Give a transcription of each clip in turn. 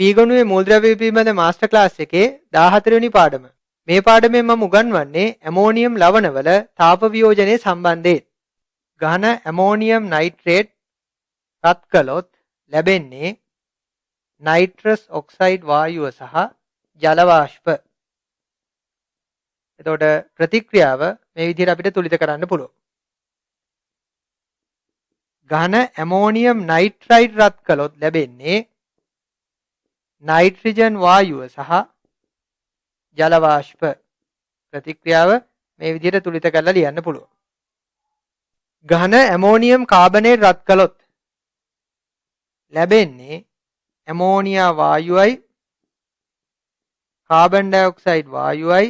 පීගොණුවේ මූලද්‍රව්‍ය පිළිබඳ master class එකේ 14 වෙනි පාඩම. මේ පාඩමෙන් මම උගන්වන්නේ ඇමෝනියම් ලවණවල තාප වියෝජනයේ සම්බන්ධයෙන්. ඝන ඇමෝනියම් නයිට්‍රේට් රත් කළොත් ලැබෙන්නේ නයිට්‍රස් ඔක්සයිඩ් වායුව සහ ජල වාෂ්ප. එතකොට ප්‍රතික්‍රියාව මේ විදිහට අපිට තුලිත කරන්න පුළුවන්. ඝන ඇමෝනියම් නයිට්‍රයිඩ් රත් කළොත් ලැබෙන්නේ නයිට්‍රජන් වායුව සහ ජල වාෂ්ප. ප්‍රතික්‍රියාව මේ විදිහට තුලිත කරලා ලියන්න පුළුවන්. ඝන ඇමෝනියම් කාබනේට් රත් කළොත් ලැබෙන්නේ ඇමෝනියා වායුවයි කාබන් ඩයොක්සයිඩ් වායුවයි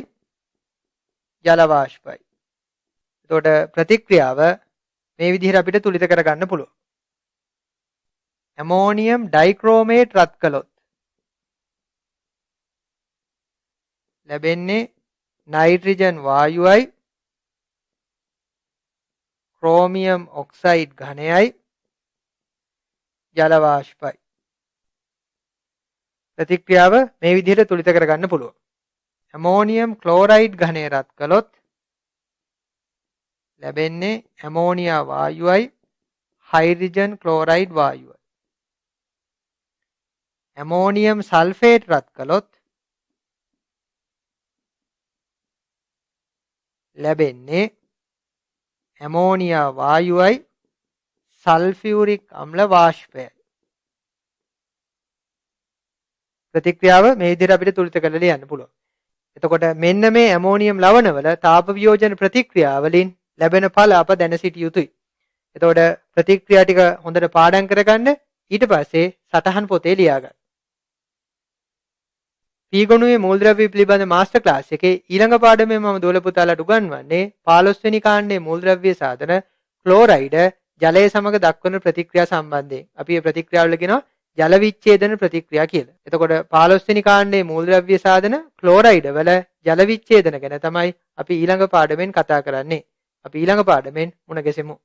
ජල වාෂ්පයි. එතකොට ප්‍රතික්‍රියාව මේ විදිහට අපිට තුලිත කරගන්න පුළුවන්. ඇමෝනියම් ඩයික්‍රෝමේට් රත් කළොත් ලැබෙන්නේ නයිට්‍රජන් වායුවයි ක්‍රෝමියම් ඔක්සයිඩ් ඝනයයි ජල වාෂ්පයි. ප්‍රතික්‍රියාව මේ විදිහට තුලිත කරගන්න පුළුවන්. ඇමෝනියම් ක්ලෝරයිඩ් ඝනය රත් කළොත් ලැබෙන්නේ ඇමෝනියා වායුවයි හයිඩ්‍රජන් ක්ලෝරයිඩ් වායුවයි. ඇමෝනියම් සල්ෆේට් රත් කළොත් ලැබෙන්නේ ඇමෝනියා වායුවයි සල්ෆියුරික් අම්ල වාෂ්පයයි. ප්‍රතික්‍රියාව මේ විදිහට අපිට තුලිත කරලා ලියන්න පුළුවන්. එතකොට මෙන්න මේ ඇමෝනියම් ලවණවල තාප වියෝජන ප්‍රතික්‍රියාවලින් ලැබෙන ඵල අප දැන සිටිය යුතුයි. එතකොට ප්‍රතික්‍රියා ටික හොඳට පාඩම් කරගන්න ඊට පස්සේ සටහන් පොතේ ලියා ගන්න. පීගොණුවේ මූලද්‍රව්‍ය පිළිබඳ මාස්ටර් ක්ලාස් එකේ ඊළඟ පාඩමේ මම දොළ පුතාලට උගන්වන්නේ 15 වෙනි කාණ්ඩයේ මූලද්‍රව්‍ය සාධන ක්ලෝරයිඩ් ජලය සමග දක්වන ප්‍රතික්‍රියා සම්බන්ධයෙන්. අපි මේ ප්‍රතික්‍රියාවල කියනවා ජල විච්ඡේදන ප්‍රතික්‍රියා කියලා. එතකොට 15 වෙනි කාණ්ඩයේ මූලද්‍රව්‍ය සාධන ක්ලෝරයිඩ් වල ජල විච්ඡේදන ගැන තමයි අපි ඊළඟ පාඩමෙන් කතා කරන්නේ. අපි ඊළඟ පාඩමෙන් මුණ ගැසෙමු.